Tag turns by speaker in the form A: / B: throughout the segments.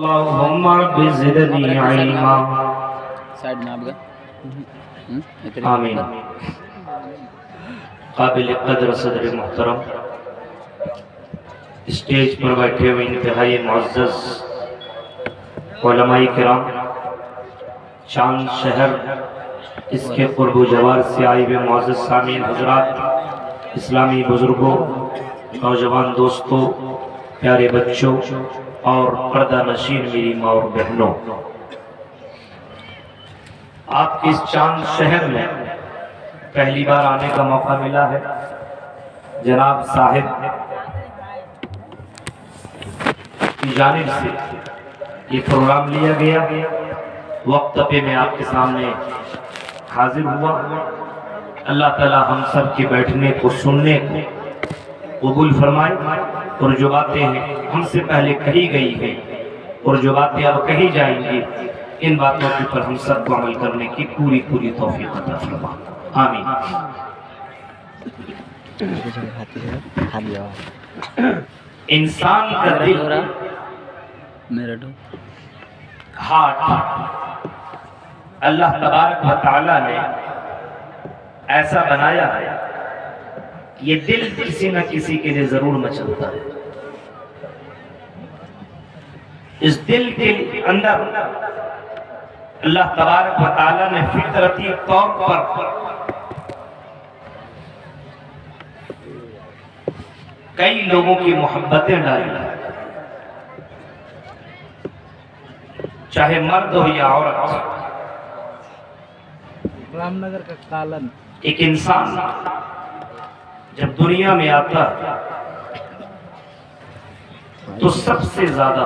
A: اللهم رب زدني علما آمین۔ قابل قدر صدر محترم، اسٹیج پر بیٹھے ہوئے انتہائی معزز علماء کرام، چاند شہر اس کے قرب و جوار سے آئے ہوئے معزز سامعین حضرات، اسلامی بزرگوں، نوجوان دوستوں، پیارے بچوں اور پردہ نشین میری ماں اور بہنوں، آپ کے اس چاند شہر میں پہلی بار آنے کا موقع ملا ہے۔ جناب صاحب کی جانب سے یہ پروگرام لیا گیا، وقت پہ میں آپ کے سامنے حاضر ہوا۔ اللہ تعالی ہم سب کے بیٹھنے کو سننے کو قبول فرمائے، اور جو باتیں ہم سے پہلے کہی گئی ہیں اور جو باتیں اب کہی جائیں گی، ان باتوں کے پر ہم سب کو عمل کرنے کی پوری توفیق عطا فرما، آمین۔ انسان کا دل، ہارٹ، اللہ تبارک و تعالی نے ایسا بنایا ہے، یہ دل کسی نہ کسی کے لیے ضرور مچلتا ہے۔ اس دل کے اندر اللہ تبارک و تعالی نے فطرتی طور پر کئی لوگوں کی محبتیں ڈالی ہیں، چاہے مرد ہو یا عورت۔
B: رام نگر کا کالن
A: ایک انسان جب دنیا میں آتا ہے تو سب سے زیادہ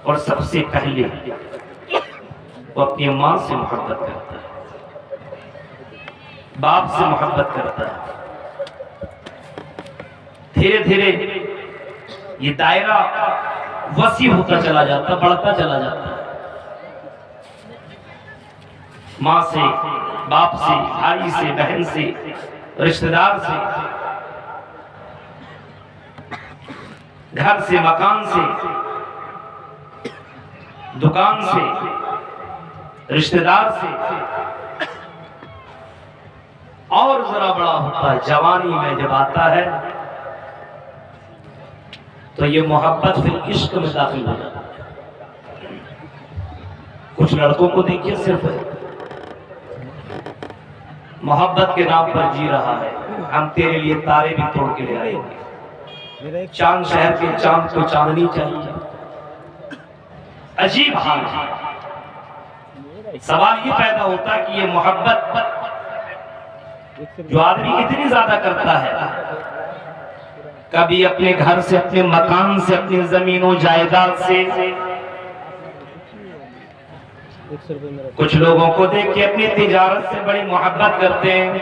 A: اور سب سے پہلے وہ اپنی ماں سے محبت کرتا ہے، باپ سے محبت کرتا ہے۔ دھیرے دھیرے یہ دائرہ وسیع ہوتا چلا جاتا، بڑھتا چلا جاتا ہے۔ ماں سے، باپ سے، بھائی سے، بہن سے، رشتہ دار سے، گھر سے، مکان سے، دکان سے، رشتہ دار سے، اور ذرا بڑا ہوتا ہے جوانی میں جب آتا ہے تو یہ محبت پھر عشق میں داخل ہو جاتا ہے۔ کچھ لڑکوں کو دیکھیے، صرف محبت کے نام پر جی رہا ہے، ہم تیرے لیے تارے بھی توڑ کے لے آئے ہیں، چاند شہر کے چاند کو چاندنی چاہیے۔ عجیب حال ہے۔ سوال یہ پیدا ہوتا ہے کہ یہ محبت جو آدمی اتنی زیادہ کرتا ہے، کبھی اپنے گھر سے، اپنے مکان سے، اپنی زمین و جائیداد سے، کچھ لوگوں کو دیکھ کے اپنی تجارت سے بڑی محبت کرتے ہیں،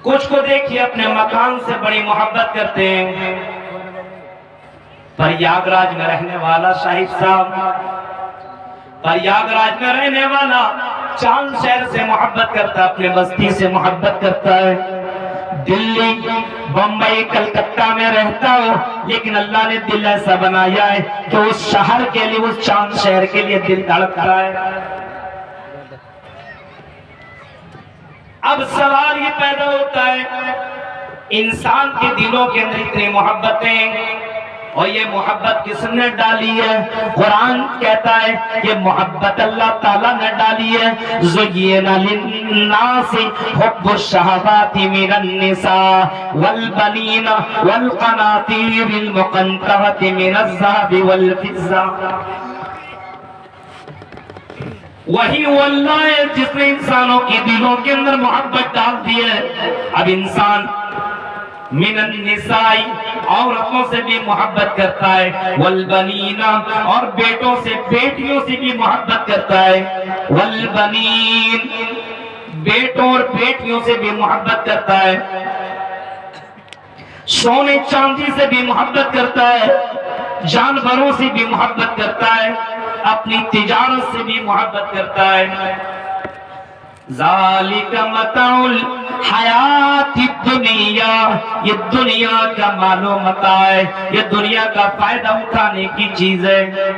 A: کچھ کو دیکھیے اپنے مکان سے بڑی محبت کرتے ہیں۔ پریاگراج میں رہنے والا شاہد صاحب، پریاگراج میں رہنے والا چاند شہر سے محبت کرتا ہے، اپنے بستی سے محبت کرتا ہے۔ دلی، بمبئی، کلکتہ میں رہتا ہو، لیکن اللہ نے دل ایسا بنایا ہے کہ اس شہر کے لیے، اس چاند شہر کے لیے دل دھڑکتا ہے۔ اب سوال یہ پیدا ہوتا ہے، انسان کے دلوں کے اندر اتنی محبتیں، اور یہ محبت کس نے ڈالی ہے؟ قرآن کہتا ہے یہ محبت اللہ تعالیٰ نے ڈالی ہے۔ زُيِّنَ لِلنَّاسِ حُبُّ الشَّهَوَاتِ مِنَ النِّسَاءِ وَالْبَنِينَ وَالْقَنَاطِيرِ الْمُقَنطَرَةِ مِنَ الذَّهَبِ وَالْفِضَّةِ۔ وہی وہ اللہ ہے جس نے انسانوں کی دلوں کے اندر محبت ڈال دی ہے۔ اب انسان من النساء، عورتوں سے بھی محبت کرتا ہے، والبنین، اور بیٹوں سے، بیٹیوں سے بھی محبت کرتا ہے، والبنین، بیٹوں اور بیٹیوں سے بھی محبت کرتا ہے، سونے چاندی سے بھی محبت کرتا ہے، جانوروں سے بھی محبت کرتا ہے، اپنی تجارت سے بھی محبت کرتا ہے۔ ذالک متاع الحیات الدنیا، یہ دنیا کا مال و متاع ہے، یہ دنیا کا فائدہ اٹھانے کی چیز ہے۔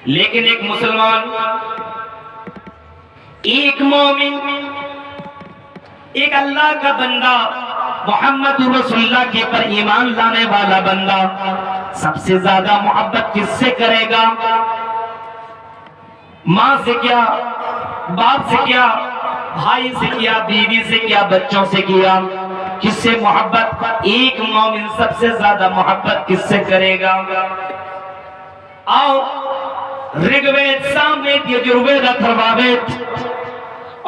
A: لیکن ایک مسلمان، ایک مومن، ایک اللہ کا بندہ، محمد رسول اللہ کے پر ایمان لانے والا بندہ سب سے زیادہ محبت کس سے کرے گا؟ ماں سے کیا، باپ سے کیا، بھائی سے کیا، بیوی سے کیا، بچوں سے کیا؟ کس سے محبت؟ ایک مومن سب سے زیادہ محبت کس سے کرے گا؟ آؤ رگوید، ساموید، یجروید، اتھروید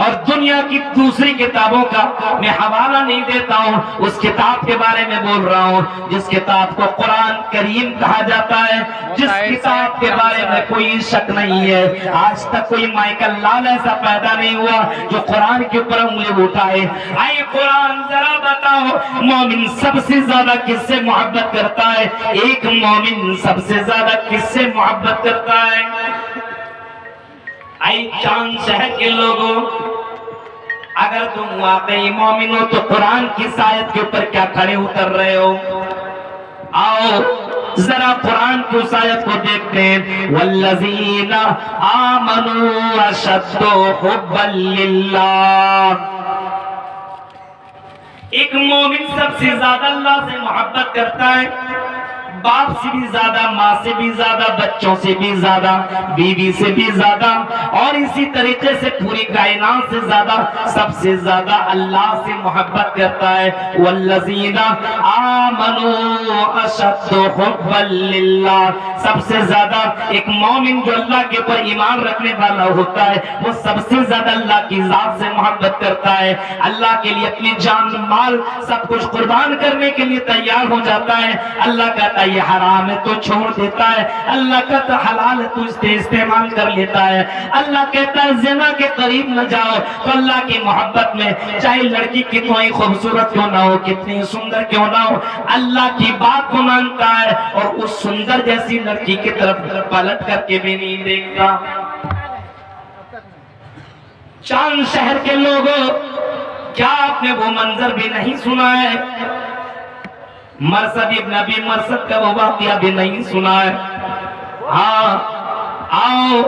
A: اور دنیا کی دوسری کتابوں کا میں حوالہ نہیں دیتا ہوں، اس کتاب کے بارے میں بول رہا ہوں جس کتاب کو قرآن کریم کہا جاتا ہے، جس کتاب کے بارے میں کوئی شک نہیں ہے۔ آج تک کوئی مائیکل لال ایسا پیدا نہیں ہوا جو قرآن کے اوپر انگلی اٹھائے۔ آئے قرآن ذرا بتاؤ، مومن سب سے زیادہ کس سے محبت کرتا ہے؟ ایک مومن سب سے زیادہ کس سے محبت کرتا ہے؟ آئی چاند شہر کے لوگوں، اگر تم واقعی مومن ہو تو قرآن کی آیت کے اوپر کیا کھڑے اتر رہے ہو؟ آؤ ذرا قرآن کی اس آیت کو دیکھتے ہیں، والذین آمنوا اشد حبا للہ۔ ایک مومن سب سے زیادہ اللہ سے محبت کرتا ہے، باپ سے بھی زیادہ، ماں سے بھی زیادہ، بچوں سے بھی زیادہ، بیوی سے بھی زیادہ، اور اسی طریقے سے پوری کائنات سے زیادہ، سب سے زیادہ اللہ سے محبت کرتا ہے۔ والذین آمنوا اشد حبا للہ، سب سے زیادہ ایک مومن جو اللہ کے اوپر ایمان رکھنے والا ہوتا ہے وہ سب سے زیادہ اللہ کی ذات سے محبت کرتا ہے، اللہ کے لیے اپنی جان مال سب کچھ قربان کرنے کے لیے تیار ہو جاتا ہے۔ اللہ کہتا ہے یہ حرام ہے تو چھوڑ دیتا ہے، اللہ کہتا ہے حلال ہے تو اس سے استعمال کر لیتا ہے، اللہ کہتا ہے زنا کے قریب نہ جاؤ تو اللہ کی محبت میں چاہے لڑکی کتنی خوبصورت کیوں نہ ہو، کتنی سندر کیوں نہ ہو، اللہ کی بات کو مانتا ہے اور اس سندر جیسی لڑکی کی طرف پلٹ کر کے بھی نہیں دیکھتا۔ چاند شہر کے لوگوں، کیا آپ نے وہ منظر بھی نہیں سنا ہے؟ مرثد ابن ابی مرثد کا وہ واقعہ بھی نہیں سنا ہے؟ ہاں آؤ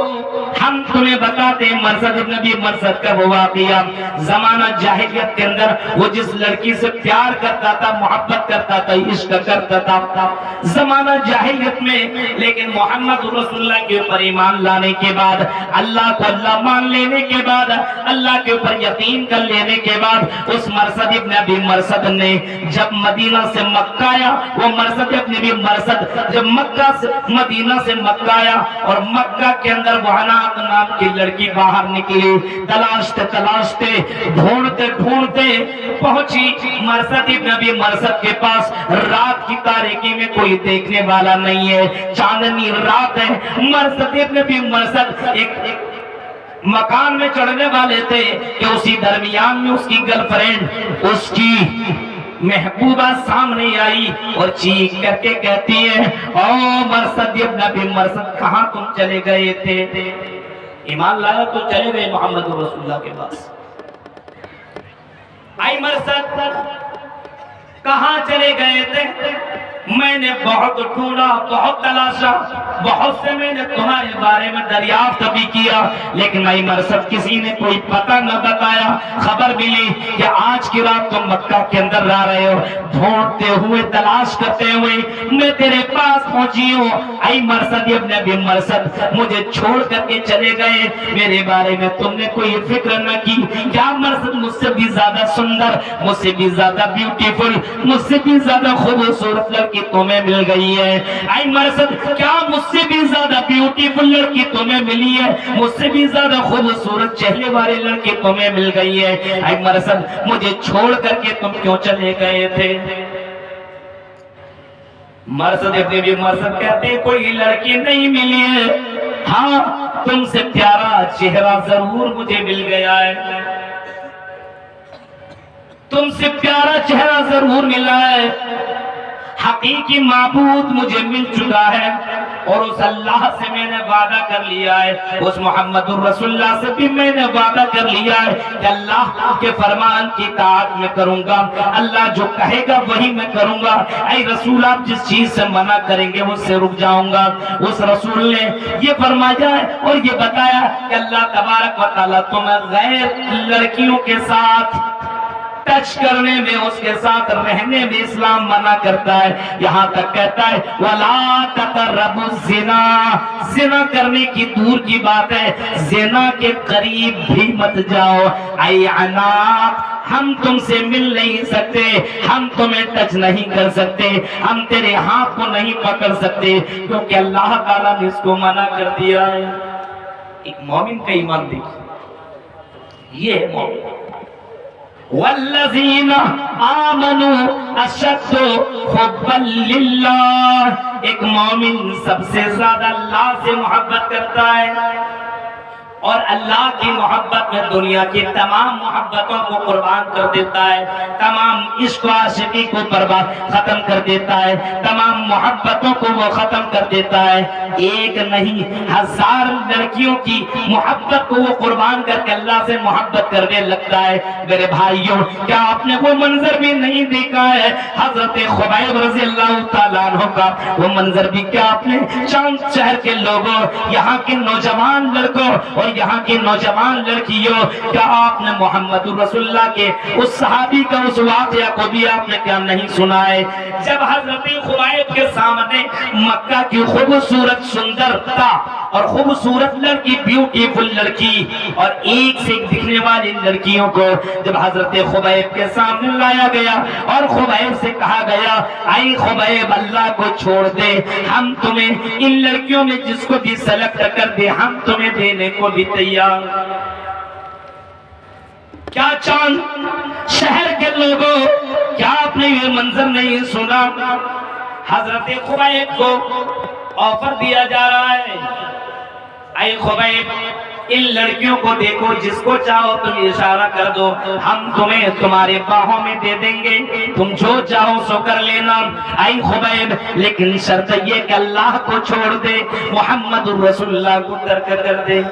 A: ہم تمہیں بتاتے ہیں مرثد ابن ابی مرثد کا وہ واقعہ۔ زمانہ جاہلیت کے اندر وہ جس لڑکی سے پیار کرتا تھا، محبت کرتا تھا، عشق کرتا تھا زمانہ جاہلیت میں، لیکن محمد رسول اللہ کے اوپر ایمان لانے کے بعد، اللہ کو اللہ مان لینے کے بعد، اللہ کے اوپر یقین کر لینے کے بعد، اس مرثد ابن ابی مرثد نے جب مدینہ سے مکہ آیا، وہ مرثد ابن ابی مرثد جب مکہ سے مدینہ سے مکہ آیا اور مکہ کے اندر وہنات نام کی لڑکی باہر نکلی، تلاشتے تلاشتے ڈھونڈتے ڈھونڈتے پہنچی مرثد ابن ابی مرثد کے پاس۔ رات کی تاریکی میں کوئی دیکھنے والا نہیں ہے، چاندنی رات ہے۔ مرثد ابن ابی مرثد ایک مکان میں چڑھنے والے تھے کہ اسی درمیان میں اس کی گرل فرینڈ، اس کی محبوبہ سامنے آئی اور چیخ کر کے کہتی ہے، او مرثد ابن ابی مرثد کہاں تم چلے گئے تھے؟ ایمان لایا تو چلے گئے محمد رسول اللہ کے پاس۔ آئی مرثد کہاں چلے گئے تھے؟ میں نے بہت ڈھونڈا، بہت تلاشا، بہت سے میں نے تمہارے بارے میں دریافت بھی کیا، لیکن میں مرثد کسی نے کوئی پتہ نہ بتایا۔ خبر ملی کہ آج کی رات تم مکہ کے اندر رہ رہے ہو، ڈھونڈتے ہوئے تلاش کرتے ہوئے میں تیرے پاس پہنچی ہوں۔ اے مرثد ابن ابی مرثد مجھے چھوڑ کر کے چلے گئے، میرے بارے میں تم نے کوئی فکر نہ کی؟ کیا مرثد مجھ سے بھی زیادہ سندر، مجھ سے بھی زیادہ بیوٹیفل، مجھ سے بھی زیادہ خوبصورت لڑکی تمہیں مل گئی ہے؟ اے مرثد کیا مجھ سے بھی زیادہ بیوٹیفل لڑکی تمہیں ملی ہے؟ مجھ سے بھی زیادہ خوبصورت چہرے والی لڑکی تمہیں مل گئی ہے؟ اے مرثد مجھے چھوڑ کر کے تم کیوں چلے گئے تھے؟ مرثد ابن ابی مرثد کہتے ہیں کوئی لڑکی نہیں ملی ہے، ہاں تم سے پیارا چہرہ ضرور مجھے مل گیا ہے، تم سے پیارا چہرہ ضرور ملا ہے، حق حقیقی معبود مجھے مل چکا ہے اور اس اللہ سے میں نے وعدہ کر لیا ہے، اس محمد الرسول اللہ سے بھی میں نے وعدہ کر لیا ہے کہ اللہ کے فرمان کی اطاعت میں کروں گا، اللہ جو کہے گا وہی میں کروں گا۔ اے رسول آپ جس چیز سے منع کریں گے اس سے رک جاؤں گا۔ اس رسول نے یہ فرمایا ہے اور یہ بتایا کہ اللہ تبارک و تعالیٰ تمہیں غیر لڑکیوں کے ساتھ ٹچ کرنے میں، اس کے ساتھ رہنے میں اسلام منع کرتا ہے، یہاں تک کہتا ہے وَلَا تَقْرَبُوا الزِّنَا، زنا کرنے کی دور کی بات ہے، زنا کے قریب بھی مت جاؤ۔ اے عناق، ہم تم سے مل نہیں سکتے، ہم تمہیں ٹچ نہیں کر سکتے، ہم تیرے ہاتھ کو نہیں پکڑ سکتے، کیونکہ اللہ تعالیٰ نے اس کو منع کر دیا ہے۔ ایک مومن کا ایمان دیکھیے، یہ ہے مومن۔ والذین آمنوا اشد حبا للہ، ایک مومن سب سے زیادہ اللہ سے محبت کرتا ہے اور اللہ کی محبت میں دنیا کی تمام محبتوں کو قربان کر دیتا ہے، تمام عشق و عاشقی کو ختم کر دیتا ہے، تمام محبتوں کو وہ ختم کر دیتا ہے۔ ایک نہیں ہزار لڑکیوں کی محبت کو وہ قربان کر کے اللہ سے محبت کرنے لگتا ہے۔ میرے بھائیوں، کیا آپ نے وہ منظر بھی نہیں دیکھا ہے حضرت خبیب رضی اللہ تعالیٰ عنہ کا؟ وہ منظر بھی کیا آپ نے چاند شہر کے لوگوں، یہاں کے نوجوان لڑکوں اور یہاں کی نوجوان لڑکیوں، کیا آپ نے محمد رسول اللہ کے اس صحابی کا اس واقعہ کو بھی آپ نے کیا نہیں سنا ہے؟ جب حضرت خبیب کے سامنے مکہ کی خوبصورت سندرتا اور خوبصورت لڑکی، بیوٹیفل لڑکی اور ایک سے ایک دکھنے والی لڑکیوں کو جب حضرت خبیب کے سامنے لایا گیا اور خبیب سے کہا گیا اے خبیب اللہ کو چھوڑ دے، ہم تمہیں ان لڑکیوں میں جس کو بھی سلیکٹ کر دے ہم تمہیں دینے کو بھی تیار۔ کیا چاند شہر کے لوگوں، کیا آپ نے یہ منظر نہیں سنا؟ حضرت خبیب کو آفر دیا جا رہا ہے، اے خبیب ان لڑکیوں کو دیکھو، جس کو چاہو تم اشارہ کر دو، ہم تمہیں تمہارے باہوں میں دے دیں گے، تم جو چاہو سو کر لینا۔ اے خبیب لیکن شرط یہ کہ اللہ کو چھوڑ دے، محمد الرسول اللہ کو ترک کر دے۔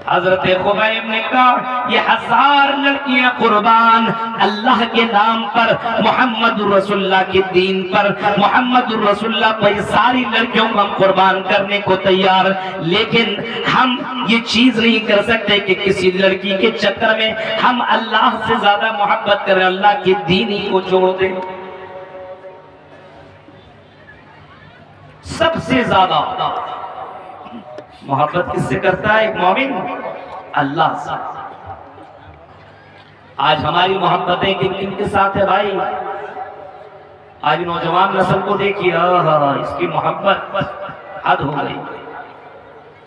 A: حضرت خبیب نے کہا یہ ہزار لڑکیاں قربان اللہ کے نام پر، محمد رسول اللہ کے دین پر، محمد رسول اللہ پر، یہ ساری لڑکیوں کو ہم قربان کرنے کو تیار، لیکن ہم یہ چیز نہیں کر سکتے کہ کسی لڑکی کے چکر میں ہم اللہ سے زیادہ محبت کریں، اللہ کے دین ہی کو چھوڑ دیں۔ سب سے زیادہ محبت کس سے کرتا ہے ایک مومن؟ اللہ سے۔ آج ہماری محبتیں کن کے ساتھ ہے بھائی؟ آج نوجوان نسل کو دیکھیے، اس کی محبت حد ہو گئی۔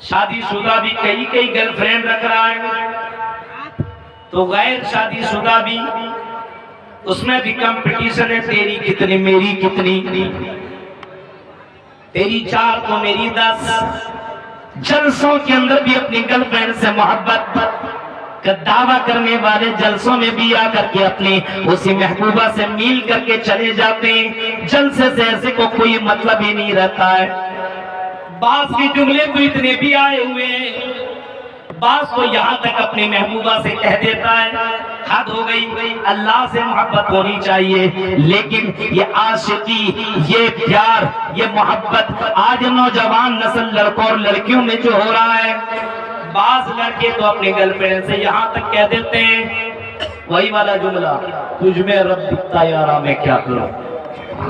A: شادی شدہ بھی کئی گرل فرینڈ رکھ رہا ہے، تو غیر شادی شدہ بھی اس میں بھی کمپٹیشن ہے، تیری کتنی میری کتنی، تیری 4 تو میری 10۔ جلسوں کے اندر بھی اپنی گرل فرینڈ سے محبت کا دعویٰ کرنے والے جلسوں میں بھی آ کر کے اپنی اسی محبوبہ سے میل کر کے چلے جاتے ہیں، جلسے سے ایسے کو کوئی مطلب ہی نہیں رہتا ہے۔ بعض کے جملے تو اتنے بھی آئے ہوئے ہیں، بعض کو یہاں تک اپنی محبوبہ سے کہہ دیتا ہے حد ہو گئی۔ اللہ سے محبت ہونی چاہیے، لیکن یہ عاشقی، یہ پیار، یہ محبت آج نوجوان نسل لڑکوں اور لڑکیوں میں جو ہو رہا ہے، بعض لڑکے تو اپنی گرل فرینڈ سے یہاں تک کہہ دیتے ہیں وہی والا جملہ، تجھ میں رب دکھتا یارا میں کیا کروں۔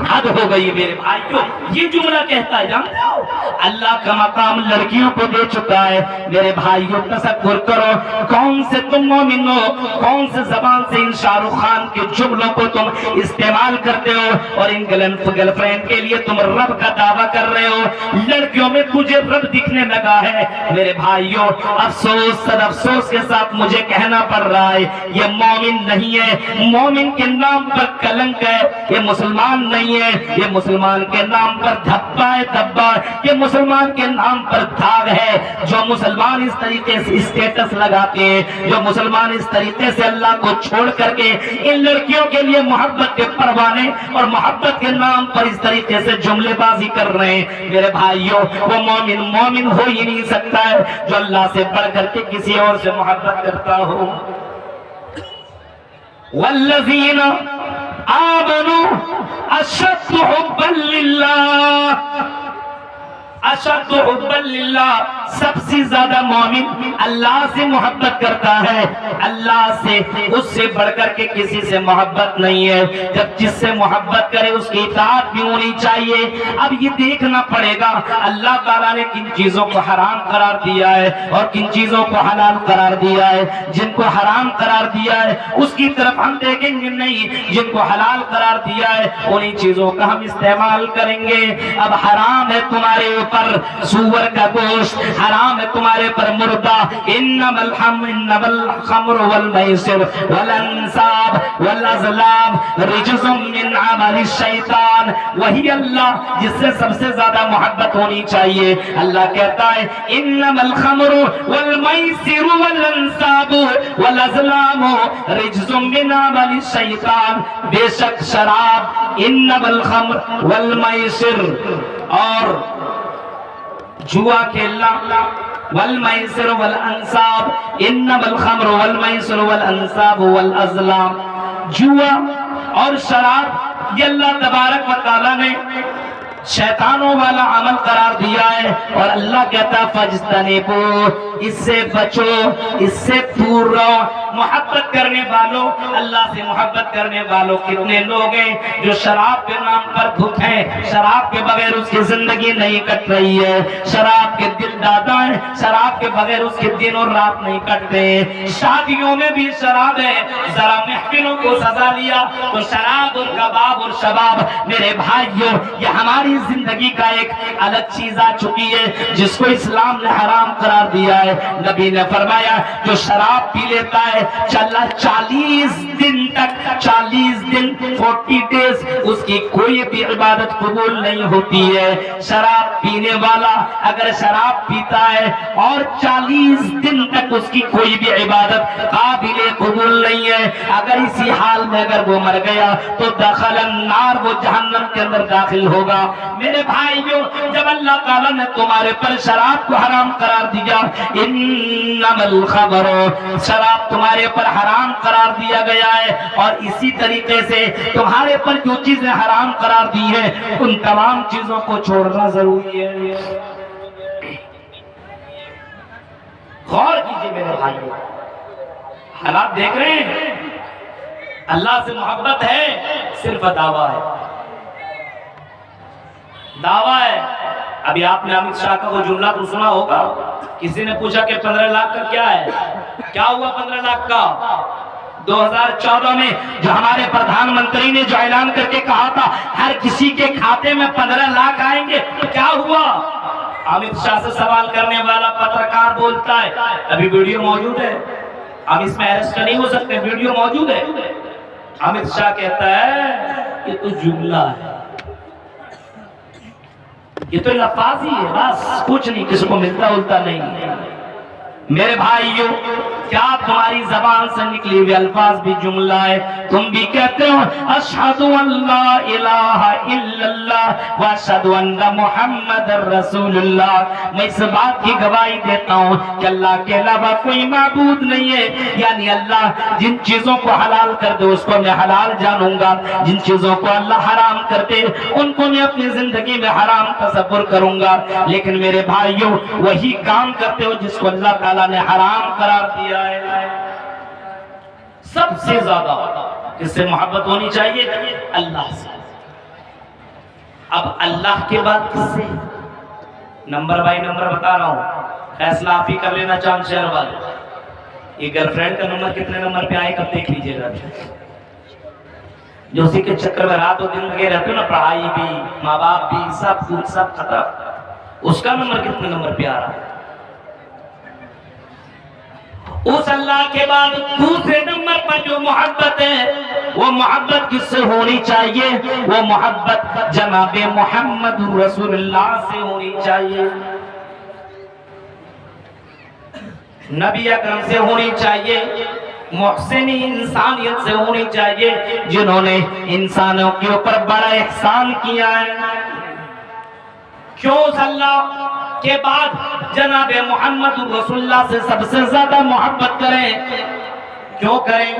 A: حد ہو گئی میرے بھائیوں، یہ جملہ کہتا ہے، جانتے ہو اللہ کا مقام لڑکیوں کو دے چکا ہے۔ میرے بھائیوں تصور کرو، کون سے تم مومن ہو، کون سے زبان سے ان شاہ رخ خان کے جملوں کو تم استعمال کرتے ہو اور ان گرل فرینڈ کے لیے تم رب کا دعویٰ کر رہے ہو، لڑکیوں میں تجھے رب دکھنے لگا ہے۔ میرے بھائیوں افسوس، صد افسوس کے ساتھ مجھے کہنا پڑ رہا ہے، یہ مومن نہیں ہے، مومن کے نام پر کلنک ہے، یہ مسلمان نہیں نہیں ہے، یہ مسلمان کے نام پر دھبا ہے، دھبا، یہ مسلمان کے نام پر داغ ہے۔ جو مسلمان اس طریقے سے اسٹیٹس لگاتے ہیں، جو مسلمان اس طریقے سے اللہ کو چھوڑ کر کے ان لڑکیوں کے لیے محبت کے پروانے اور محبت کے نام پر اس طریقے سے جملے بازی کر رہے ہیں، میرے بھائیوں، وہ مومن ہو ہی نہیں سکتا ہے جو اللہ سے بڑھ کر کے کسی اور سے محبت کرتا ہو۔ والذین آمنوا اشد حبا للہ، اشد حبا للہ، سب سے زیادہ مومن اللہ سے محبت کرتا ہے، اللہ سے، اس سے بڑھ کر کے کسی سے محبت نہیں ہے۔ جب جس سے محبت کرے اس کی اطاعت بھی ہونی چاہیے۔ اب یہ دیکھنا پڑے گا اللہ تعالیٰ نے کن چیزوں کو حرام قرار دیا ہے اور کن چیزوں کو حلال قرار دیا ہے۔ جن کو حرام قرار دیا ہے اس کی طرف ہم دیکھیں گے نہیں، جن کو حلال قرار دیا ہے انہی چیزوں کا ہم استعمال کریں گے۔ اب حرام ہے تمہارے اوپر سور کا گوشت، حرام ہے تمہارے پر مردہ، انما الخمر والمیسر والانصاب والازلام رجز من عمل الشیطان، وہی اللہ جس سے سب سے زیادہ محبت ہونی چاہیے۔ اللہ کہتا ہے انما الخمر والمیسر والانصاب والازلام رجز من عمل الشیطان، بے شک شراب، انما الخمر والمیسر اور جوا کھیلنا، والمیسر والانصاب، انما الخمر والمیسر والانصاب والازلام، جوا اور شراب یہ اللہ تبارک و تعالیٰ نے شیطانوں والا عمل قرار دیا ہے، اور اللہ کہتا فاجتنبوا، اس سے بچو، اس سے دور رہو۔ محبت کرنے والوں، اللہ سے محبت کرنے والوں کتنے لوگ ہیں جو شراب کے نام پر دھت ہیں، شراب کے بغیر اس کی زندگی نہیں کٹ رہی ہے، شراب کے دل دادا ہیں، شراب کے بغیر اس کے دن اور رات نہیں کٹتے ہیں۔ شادیوں میں بھی شراب ہے، ذرا محفلوں کو سزا لیا تو شراب اور کباب اور شباب، میرے بھائیوں یہ ہماری زندگی کا ایک الگ چیز آ چکی ہے جس کو اسلام نے حرام قرار دیا ہے۔ نبی نے فرمایا جو شراب پی لیتا ہے 40 دن تک، 40 دن 40 days اس کی کوئی بھی عبادت قبول نہیں ہوتی ہے۔ شراب پینے والا اگر شراب پیتا ہے اور 40 دن تک اس کی کوئی بھی عبادت قابل قبول نہیں ہے، اگر اسی حال میں اگر وہ مر گیا تو دخل النار، وہ جہنم کے اندر داخل ہوگا۔ میرے بھائیوں جب اللہ تعالیٰ نے تمہارے پر شراب کو حرام قرار دیا، انما الخمر، شراب تمہارے پر حرام قرار دیا گیا ہے، اور اسی طریقے سے تمہارے پر جو چیزیں حرام قرار دی ہیں ان تمام چیزوں کو چھوڑنا ضروری ہے۔ غور کیجئے میرے بھائیوں، حالات دیکھ رہے ہیں، اللہ سے محبت ہے صرف دعویٰ ہے، دعویٰ ہے۔ ابھی آپ نے امت شاہ کا وہ جملہ تو سنا ہوگا، کسی نے پوچھا کہ 15 لاکھ کا کیا ہے، کیا ہوا 15 لاکھ کا؟ 2014 میں جو ہمارے پردھان منتری نے جو اعلان کر کے کہا تھا ہر کسی کے کھاتے میں 15 لاکھ آئیں گے، کیا ہوا؟ امت شاہ سے سوال کرنے والا پترکار بولتا ہے ابھی ویڈیو موجود ہے، ہم اس میں اریسٹ نہیں ہو سکتے، ویڈیو موجود ہے۔ امت شاہ کہتا ہے یہ تو جملہ ہے، یہ تو لفاظ ہی ہے، بس کچھ نہیں، کسی کو ملتا التا نہیں۔ میرے بھائیوں کیا تمہاری زبان سے نکلی ہوئے الفاظ بھی جملہ ہے؟ تم بھی کہتے ہو اشہد ان لا الہ الا اللہ واشہد ان محمد رسول اللہ، میں اس بات کی گواہی دیتا ہوں کہ اللہ کے علاوہ کوئی معبود نہیں ہے، یعنی اللہ جن چیزوں کو حلال کر دے اس کو میں حلال جانوں گا، جن چیزوں کو اللہ حرام کر دے ان کو میں اپنی زندگی میں حرام تصور کروں گا۔ لیکن میرے بھائیوں وہی کام کرتے ہو جس کو اللہ تعالیٰ نے حرام قرار دیا ہے۔ سب سے زیادہ کس سے محبت ہونی چاہیے؟ اللہ سے۔ اب اللہ کے بعد کس سے؟ نمبر بائی نمبر بتا رہا ہوں، فیصلہ آپ ہی کر لینا چاند شہر والے۔ یہ گرل فرینڈ کا نمبر کتنے نمبر پہ آئے گا دیکھ لیجیے گا، جو اسی کے چکر میں رات و دن لگے رہتے ہو نا، پڑھائی بھی، ماں باپ بھی، سب کچھ سب ختم، اس کا نمبر کتنے نمبر پہ آ رہا ہے؟ اس اللہ کے بعد دوسرے نمبر پر جو محبت ہے وہ محبت کس سے ہونی چاہیے؟ وہ محبت جناب محمد رسول اللہ سے ہونی چاہیے، نبی اکرم سے ہونی چاہیے، محسن انسانیت سے ہونی چاہیے، جنہوں نے انسانوں کے اوپر بڑا احسان کیا ہے۔ کیوں اس اللہ کے بعد جناب محمد رسول اللہ سے سب سے زیادہ محبت کریں؟ کیوں کریں؟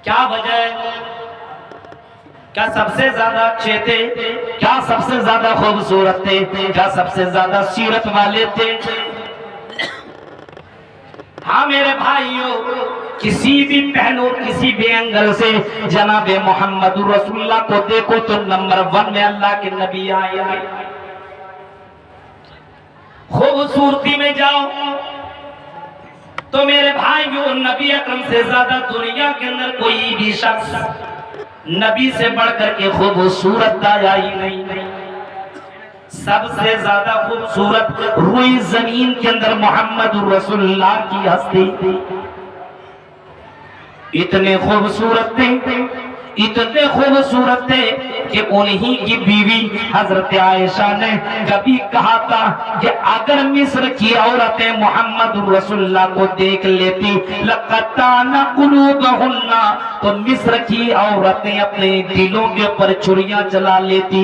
A: کیا وجہ ہے؟ کیا سب سے زیادہ اچھے تھے؟ کیا سب سے زیادہ خوبصورت تھے؟ کیا سب سے زیادہ سیرت والے تھے؟ ہاں میرے بھائیوں، کسی بھی پہلو کسی بھی اینگل سے جناب محمد رسول اللہ کو دیکھو تو نمبر 1 میں اللہ کے نبی آئے ہیں۔ خوبصورتی میں جاؤ تو میرے بھائیوں، نبی اکرم سے زیادہ دنیا کے اندر کوئی بھی شخص نبی سے بڑھ کر کے خوبصورت آیا ہی نہیں۔ سب سے زیادہ خوبصورت روئی زمین کے اندر محمد رسول اللہ کی ہستی تھی۔ اتنے خوبصورت تھے، اتنے خوبصورت تھے کہ انہی کی بیوی حضرت عائشہ نے کبھی کہا تھا کہ اگر مصر کی عورتیں محمد رسول اللہ کو دیکھ لیتی لَقَطَعْنَ قُلُوبَهُنَّ، تو مصر کی عورتیں اپنے دلوں کے اوپر چھریاں چلا لیتی۔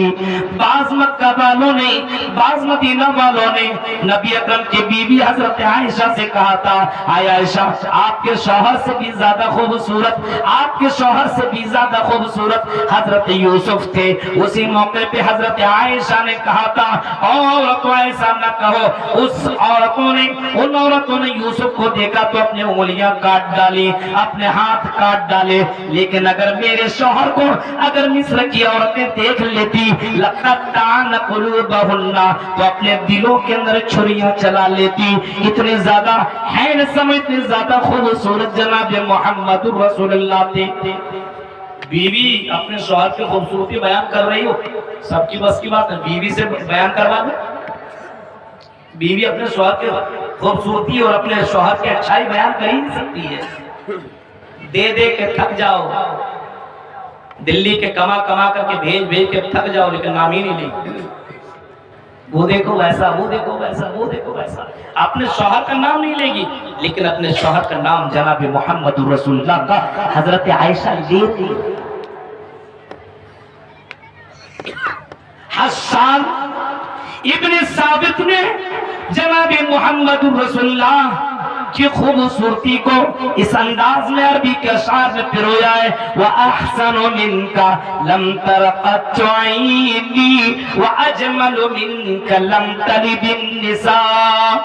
A: بعض مکہ والوں نے، بعض مدینہ والوں نے نبی اکرم کی بیوی حضرت عائشہ سے کہا تھا، اے عائشہ آپ کے شوہر سے بھی زیادہ خوبصورت، آپ کے شوہر سے بھی زیادہ خوبصورت حضرت یوسف تھے۔ اسی موقع پہ حضرت عائشہ نے کہا تھا، عورتوں ایسا نہ کہو، ان عورتوں نے یوسف کو دیکھا تو اپنے انگلیاں کاٹ ڈالی، اپنے ہاتھ کاٹ ڈالے، لیکن اگر میرے شوہر کو اگر مصر کی عورتیں دیکھ لیتی لَقَطَعْنَ قُلُوبَهُنَّ، تو اپنے دلوں کے اندر چھریاں چلا لیتی۔ اتنے زیادہ ہینڈسم، اتنے زیادہ خوبصورت جناب محمد رسول اللہ تھے۔ بیوی اپنے شوہر کی خوبصورتی بیان کر رہی ہو، سب کی بس کی بات ہے، بیوی سے بیان کروا دے۔ بیوی اپنے شوہر کی خوبصورتی اور اپنے شوہر کی اچھائی بیان کر ہی نہیں سکتی ہے۔ دے دے کے تھک جاؤ، دلی کے کما کر کے بھیج کے تھک جاؤ، لیکن نام ہی نہیں لیں۔ وہ دیکھو ویسا، وہ دیکھو ویسا، وہ دیکھو ویسا، اپنے شوہر کا نام نہیں لے گی، لیکن اپنے شوہر کا نام جناب محمد رسول اللہ کا حضرت عائشہ لے رہی۔ حسان ابن ثابت نے جناب محمد رسول اللہ کی خوبصورتی کو اس انداز میں عربی کے اشعار میں پرویا ہے، وَأَحْسَنُ مِنْكَ لَمْ تَرَ قَطُّ عَيْنِي وَأَجْمَلُ مِنْكَ لَمْ تَلِدِ النِّسَاءُ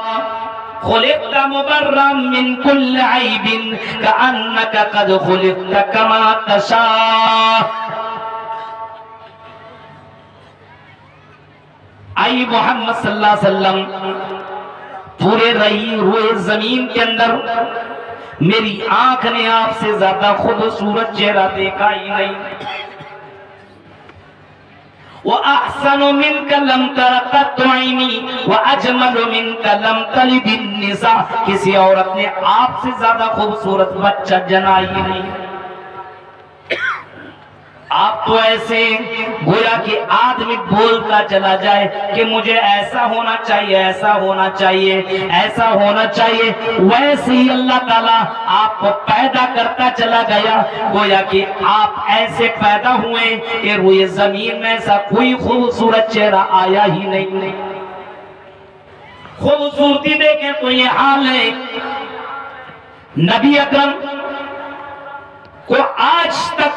A: خُلِقْتَ مُبَرًّا مِنْ كُلِّ عَيْبٍ كَأَنَّكَ قَدْ خُلِقْتَ كَمَا تَشَاءُ۔ آئی محمد صلی اللہ علیہ وسلم، پورے رہی ہوئے زمین کے اندر میری آنکھ نے آپ سے زیادہ خوبصورت چہرہ دیکھا ہی نہیں۔ وَأَحْسَنُ مِنْكَ لَمْ تَرَ قَطُّ عَيْنِي وَأَجْمَلُ مِنْكَ لَمْ تَلِدِ النِّسَاءُ، کسی عورت نے آپ سے زیادہ خوبصورت بچہ جنا ہی نہیں۔ آپ تو ایسے گویا کہ آدمی بولتا چلا جائے کہ مجھے ایسا ہونا چاہیے، ایسا ہونا چاہیے، ایسا ہونا چاہیے، ویسے ہی اللہ تعالیٰ آپ کو پیدا کرتا چلا گیا، گویا کہ آپ ایسے پیدا ہوئے کہ روئے زمین میں ایسا کوئی خوبصورت چہرہ آیا ہی نہیں۔ خوبصورتی دیکھیں تو یہ حال ہے۔ نبی اکرم کو آج تک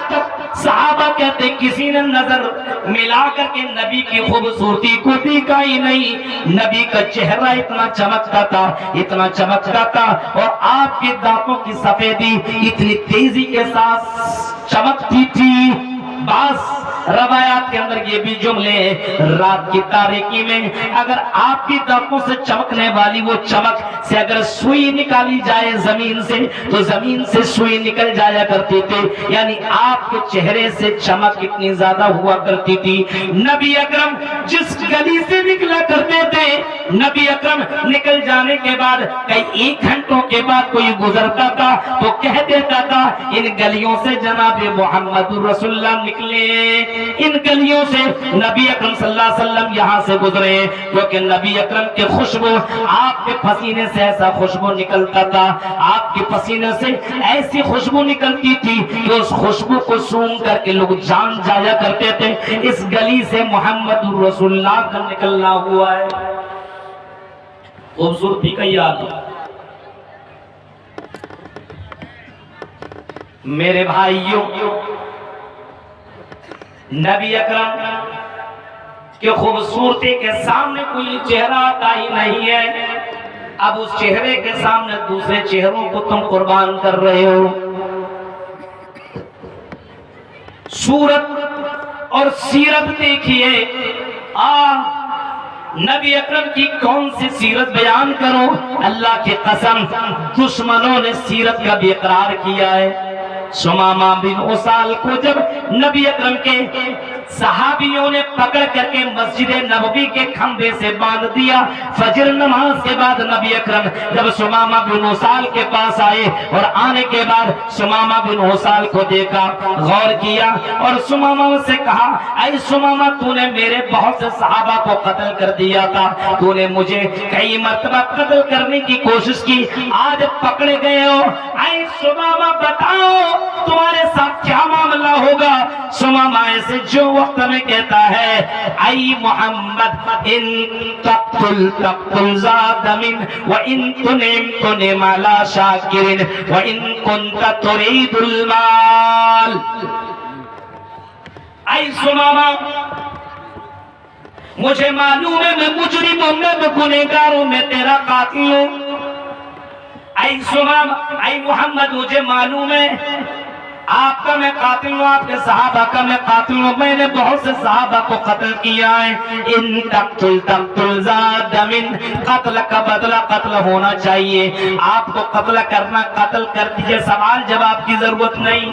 A: صحابہ کہتے کسی نے نظر ملا کر کے نبی کی خوبصورتی کو دیکھا ہی نہیں۔ نبی کا چہرہ اتنا چمکتا تھا، اتنا چمکتا تھا، اور آپ کے دانتوں کی سفیدی اتنی تیزی کے ساتھ چمکتی تھی۔ بعض روایات کے اندر یہ بھی جملے ہیں، رات کی تاریکی میں اگر آپ کی طرفوں سے چمکنے والی وہ چمک سے اگر سوئی نکالی جائے زمین سے تو زمین سے سوئی نکل جایا کرتی تھی، یعنی آپ کے چہرے سے چمک اتنی زیادہ ہوا کرتی تھی۔ نبی اکرم جس گلی سے نکلا کرتے تھے، نبی اکرم نکل جانے کے بعد کئی ایک گھنٹوں کے بعد کوئی گزرتا تھا تو کہہ دیتا تھا ان گلیوں سے جناب محمد رسول اللہ نکلے، ان گلیوں سے نبی اکرم صلی اللہ علیہ وسلم یہاں سے گزرے، کیونکہ نبی اکرم کے خوشبو آپ کے پسینے سے ایسا خوشبو نکلتا تھا، آپ کے پسینے سے ایسی خوشبو نکلتی تھی کہ اس خوشبو کو سونگ کر کے لوگ جان جایا کرتے تھے اس گلی سے محمد رسول اللہ کا نکلنا ہوا ہے۔ خوبصورتی کا یاد میرے بھائیوں، نبی اکرم کہ خوبصورتی کے سامنے کوئی چہرہ آتا ہی نہیں ہے، اب اس چہرے کے سامنے دوسرے چہروں کو تم قربان کر رہے ہو۔ صورت اور سیرت دیکھیے، نبی اکرم کی کون سی سیرت بیان کرو، اللہ کی قسم دشمنوں نے سیرت کا بھی اقرار کیا ہے۔ سمامہ بن اسال کو جب نبی اکرم کے صحابیوں نے پکڑ کر کے مسجد نبوی کے کھمبے سے باندھ دیا، فجر نماز کے بعد نبی اکرم جب سمامہ بن اسال کے پاس آئے اور آنے کے بعد سمامہ بن اسال کو دیکھا، غور کیا اور سمامہ سے کہا، اے سمامہ تو نے میرے بہت سے صحابہ کو قتل کر دیا تھا، تو نے مجھے کئی مرتبہ قتل کرنے کی کوشش کی، آج پکڑے گئے ہو، اے سمامہ بتاؤ تمہارے ساتھ کیا معاملہ ہوگا؟ سمامہ ایسے جو وقت میں کہتا ہے، اے محمد ان تقتل تقتل ذات من وان تنعم تنعم علی شاکر وان کنت ترید المال۔ اے سمامہ مجھے معلوم ہے میں مجرم ہوں، میں گنہگار ہوں، میں تیرا قاتل ہوں۔ اے سمامہ، اے محمد مجھے معلوم ہے آپ کا میں قاتل ہوں، آپ کے صحابہ کا میں قاتل ہوں، میں نے بہت سے صحابہ کو قتل کیا ہے۔ ان تقتل تقتل ذات من، قتل کا بدلہ قتل ہونا چاہیے، آپ کو قتل کرنا قتل کر دیجئے، سوال جواب کی ضرورت نہیں۔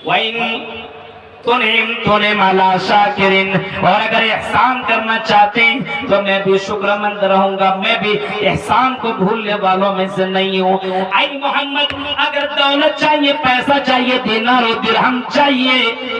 A: وَإِن تنعم تنعم علی شاکر، اور اگر احسان کرنا چاہتے ہیں تو میں بھی شکر مند رہوں گا، میں بھی احسان کو بھولنے والوں میں سے نہیں ہوں۔ اے محمد اگر دولت چاہیے، پیسہ چاہیے، دینار و درہم چاہیے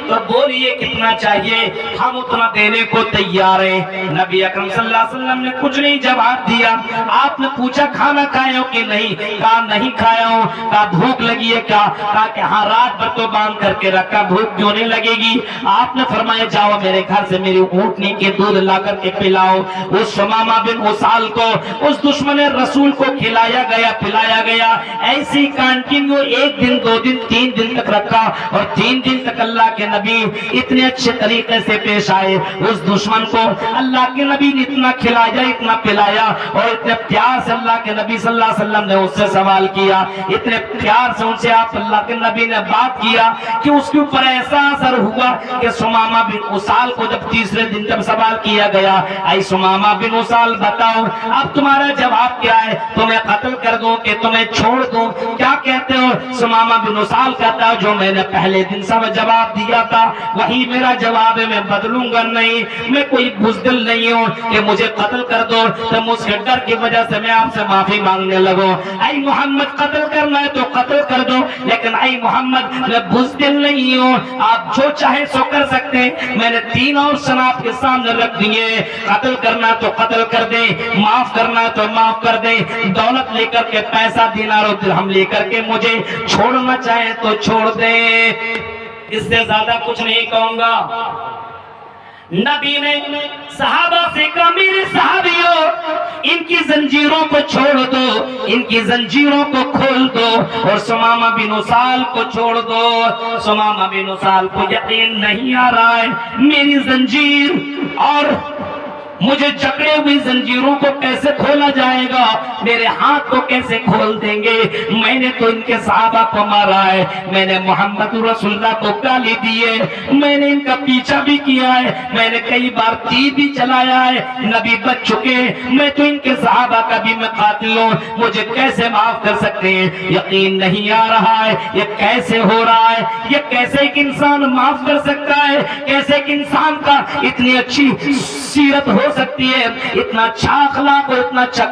A: تو بولیے کتنا چاہیے، ہم اتنا دینے کو تیار ہیں۔ نبی اکرم صلی اللہ علیہ وسلم نے کچھ نہیں جواب دیا۔ آپ نے پوچھا کھانا کھائے ہو کہ نہیں؟ کہا نہیں کھایا ہوں۔ کہا بھوک لگی ہے کیا؟ کہا کہ ہاں رات بھر تو باندھ کر کے رکھا، بھوک کیوں نہیں لگی گی؟ آپ نے فرمایا جاؤ میرے گھر سے میری اونٹنی کے دودھ لا کر کے پلاؤ۔ اس سمامہ بن اسال کو اس دشمن رسول کو کھلایا گیا، پلایا گیا، ایسی کنٹینیو 1 دن 2 دن 3 دن تک رکھا، اور 3 دن تک اللہ کے نبی اتنے اچھے طریقے سے پیش آئے۔ اس دشمن کو اللہ کے نبی نے اتنا کھلایا، اتنا پلایا، اور اتنے پیار سے اللہ کے نبی صلی اللہ علیہ وسلم نے اس سے سوال کیا، اتنے پیار سے ان سے آپ اللہ کے نبی نے بات کیا کہ اس کے اوپر ایسا اثر ہوا کہ سمامہ بن اسال کو جب تیسرے دن جب سوال کیا گیا، اے سمامہ بن اسال بتاؤ اب تمہارا جواب کیا ہے، تمہیں قتل کر دوں کہ تمہیں چھوڑ دوں، کیا کہتے ہو؟ سمامہ بن اسال کہتا ہے جو میں نے پہلے دن سب جواب دیا تھا وہی میرا جواب ہے، میں بدلوں گا نہیں، میں کوئی بزدل نہیں ہوں کہ مجھے قتل کر دو تو اس کے ڈر کی وجہ سے میں آپ سے معافی مانگنے لگوں۔ اے محمد قتل کرنا ہے تو قتل کر دو، لیکن اے محمد میں بزدل نہیں ہوں، آپ جو چاہے سو کر سکتے ہیں، میں نے 3 آپشن آپ کے سامنے رکھ دیے، قتل کرنا تو قتل کر دیں، معاف کرنا تو معاف کر دیں، دولت لے کر کے پیسہ دینار و درہم لے کر کے مجھے چھوڑنا چاہے تو چھوڑ دیں، اس سے زیادہ کچھ نہیں کہوں گا۔ نبی نے صحابہ سے کہا میرے صحابیوں ان کی زنجیروں کو چھوڑ دو، ان کی زنجیروں کو کھول دو اور سمامہ بن اسال کو چھوڑ دو۔ سمامہ بن اسال کو یقین نہیں آ رہا ہے میری زنجیر اور مجھے جکڑے ہوئی زنجیروں کو کیسے کھولا جائے گا، میرے ہاتھ کو کیسے کھول دیں گے؟ میں نے تو ان کے صحابہ کو مارا ہے، میں نے محمد رسول اللہ کو گالی دی ہے، میں نے ان کا پیچھا بھی کیا ہے، میں نے کئی بار تیر بھی چلایا ہے، نبی بچ چکے، میں تو ان کے صحابہ کا بھی میں قاتل ہوں، مجھے کیسے معاف کر سکتے ہیں؟ یقین نہیں آ رہا ہے یہ کیسے ہو رہا ہے، یہ کیسے ایک انسان معاف کر سکتا ہے، کیسے ایک انسان کا اتنی اچھی سیرت ہو سکتی ہے، اتنا اچھا اخلاق اور اتنا اچھا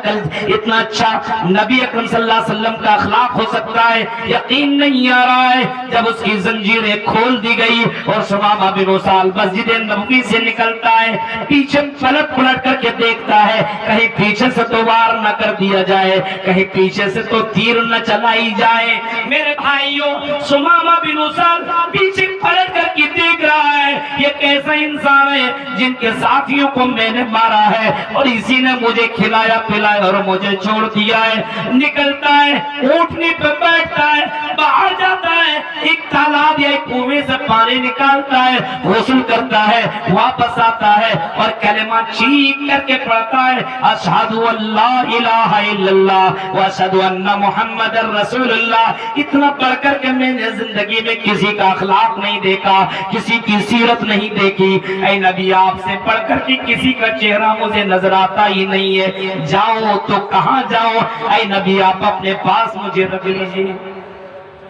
A: اتنا اچھا نبی اکرم صلی اللہ علیہ وسلم کا اخلاق ہو سکتا ہے؟ یقین نہیں آ رہا ہے۔ جب اس کی زنجیریں کھول دی گئی اور ثمامہ بن اسال مسجد نبوی سے نکلتا ہے، پیچھے پلٹ کر کے دیکھتا ہے کہیں پیچھے سے تو وار نہ کر دیا جائے، کہیں پیچھے سے تو تیر نہ چلائی جائے۔ میرے بھائیوں، ثمامہ بن اسال پیچھے پلٹ کر کے دیکھ رہا ہے یہ کیسا انسان ہے جن کے ساتھیوں کو میں نے مارا ہے اور اسی نے مجھے کھلایا پلایا اور مجھے چھوڑ دیا ہے۔ نکلتا ہے، اونٹنی پہ بیٹھتا ہے، باہر جاتا ہے، ایک تالاب یا ایک کنویں سے پانی نکالتا ہے، غسل کرتا ہے، واپس آتا ہے اور کلمہ چیخ کر کے پڑھتا ہے، اشہد ان لا الہ الا اللہ واشہد ان محمد رسول اللہ۔ اتنا پڑھ کر کے میں نے زندگی میں کسی کا اخلاق نہیں دیکھا، کسی کی سیرت نہیں دیکھی۔ اے نبی، آپ سے پڑھ کر کے کسی کا چہرہ مجھے نظر آتا ہی نہیں ہے، جاؤ تو کہاں جاؤ؟ اے نبی، آپ اپنے پاس مجھے رکھ لیجئے۔